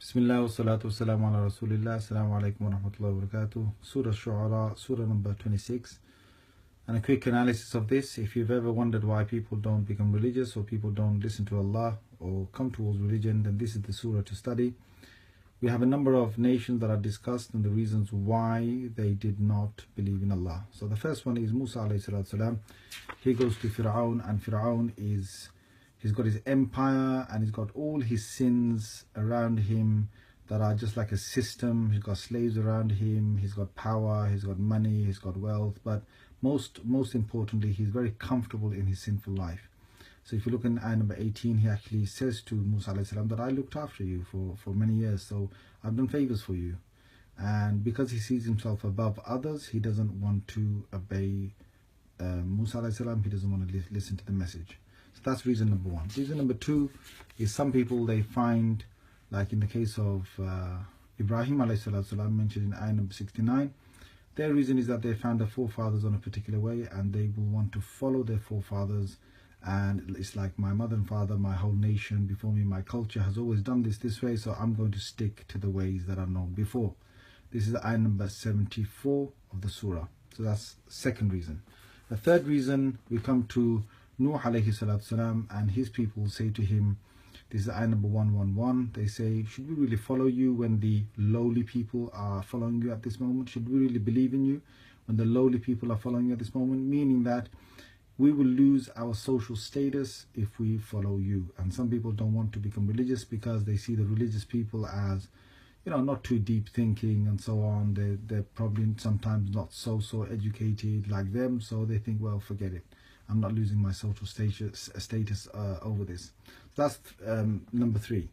Bismillah wa salatu wa salamu ala Rasulillah. Assalamu alaikum wa rahmatullahi wa barakatuh. Surah Shu'ara, Surah number 26. And a quick analysis of this. If you've ever wondered why people don't become religious or people don't listen to Allah or come towards religion, then this is the surah to study. We have a number of nations that are discussed and the reasons why they did not believe in Allah. So the first one is Musa alayhi salatu salam. He goes to Fir'aun, and Fir'aun he's got his empire and he's got all his sins around him that are just like a system. He's got slaves around him, he's got power, he's got money, he's got wealth, but most importantly, he's very comfortable in his sinful life. So if you look in ayah number 18, he actually says to Musa alayhi salam that I looked after you for many years, so I've done favors for you. And because he sees himself above others, he doesn't want to obey Musa alayhi salam, he doesn't want to listen to the message. So that's reason number one. Reason number two is some people, they find, like in the case of Ibrahim alayhi salam mentioned in ayah number 69, their reason is that they found their forefathers on a particular way and they will want to follow their forefathers. And it's like my mother and father, my whole nation before me, my culture has always done this way, so I'm going to stick to the ways that are known before. This is ayah number 74 of the surah. So that's second reason. The third reason, we come to Nuh alayhi salatu salam, and his people say to him, this is ayah number 111, they say, should we really follow you when the lowly people are following you at this moment? Should we really believe in you when the lowly people are following you at this moment? Meaning that we will lose our social status if we follow you. And some people don't want to become religious because they see the religious people as, not too deep thinking and so on. They're probably sometimes not so educated like them, so they think, well, forget it, I'm not losing my social status over this. So that's number three.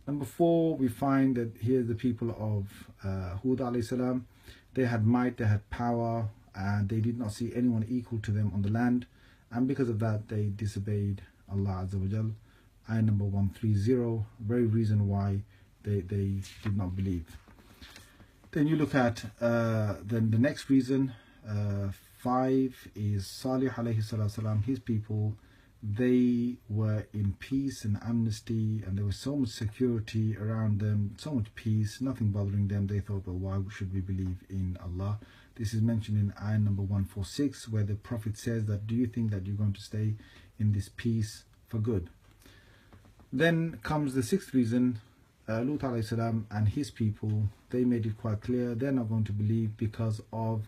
Number four, we find that here the people of Hud alayhi salam, they had might, they had power, and they did not see anyone equal to them on the land. And because of that, they disobeyed Allah Azza wa Jal. Ayah number 130, very reason why they did not believe. Then you look at then the next reason, 5 is Salih alayhi salam. His people, they were in peace and amnesty, and there was so much security around them, so much peace, nothing bothering them. They thought, well, why should we believe in Allah? This is mentioned in ayah number 146, where the Prophet says that, do you think that you're going to stay in this peace for good? Then comes the sixth reason, Lut alayhi salam and his people, they made it quite clear they're not going to believe because of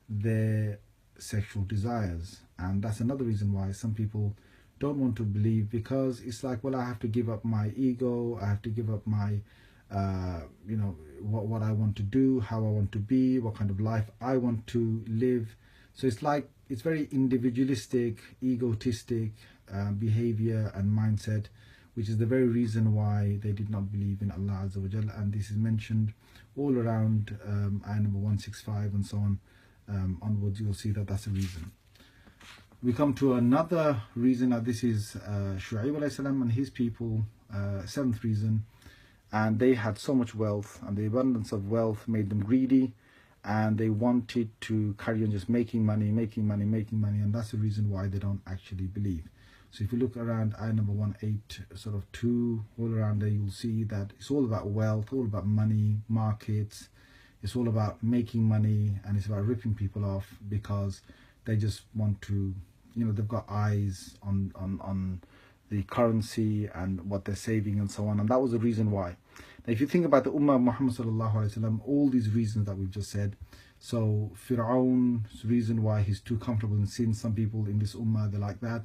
their sexual desires. And that's another reason why some people don't want to believe, because it's like, well, I have to give up my ego, I have to give up my what I want to do, how I want to be, what kind of life I want to live. So it's like, it's very individualistic, egotistic behavior and mindset, which is the very reason why they did not believe in Allah Azza wa Jal. And this is mentioned all around ayah number 165 and so on onwards. You'll see that that's a reason. We come to another reason, and this is Shu'aib alayhi salam and his people, seventh reason. And they had so much wealth, and the abundance of wealth made them greedy, and they wanted to carry on just making money, and that's the reason why they don't actually believe. So if you look around ayah number 182, all around there, you'll see that it's all about wealth, all about money, markets. It's all about making money, and it's about ripping people off because they just want to, they've got eyes on the currency and what they're saving and so on. And that was the reason why. Now, if you think about the Ummah of Muhammad sallallahu alaihi wasallam, all these reasons that we've just said. So Fir'aun's reason why he's too comfortable in sin. Some people in this Ummah, they're like that.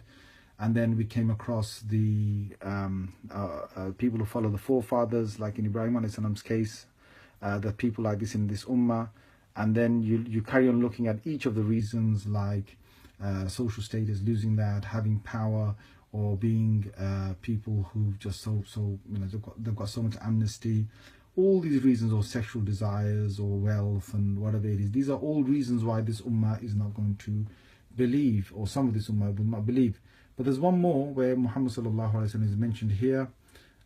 And then we came across the people who follow the forefathers, like in Ibrahim alayhi salam's case, the people like this in this Ummah. And then you carry on looking at each of the reasons, like social status, losing that, having power, or being people who just they've got so much amnesty. All these reasons, or sexual desires, or wealth, and whatever it is, these are all reasons why this Ummah is not going to believe, or some of this Ummah will not believe. But there's one more where Muhammad sallallahu alaihi wasallam is mentioned here,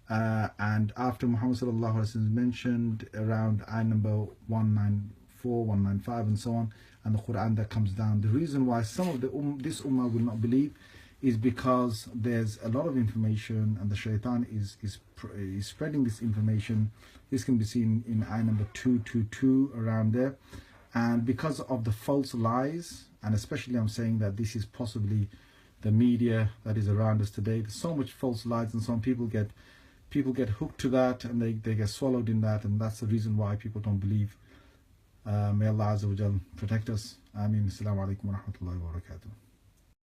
and after Muhammad sallallahu alaihi wasallam is mentioned around ayah number 194, 195 and so on, and the Quran that comes down. The reason why some of this Ummah will not believe is because there's a lot of information and the shaitan is spreading this information. This can be seen in ayah number 222 around there. And because of the false lies, and especially I'm saying that this is possibly the media that is around us today, there's so much false lies, and some people get hooked to that, and they get swallowed in that, and that's the reason why people don't believe. May Allah Azza wa Jal protect us. Ameen. Assalamu alaikum wa rahmatullahi wa barakatuh.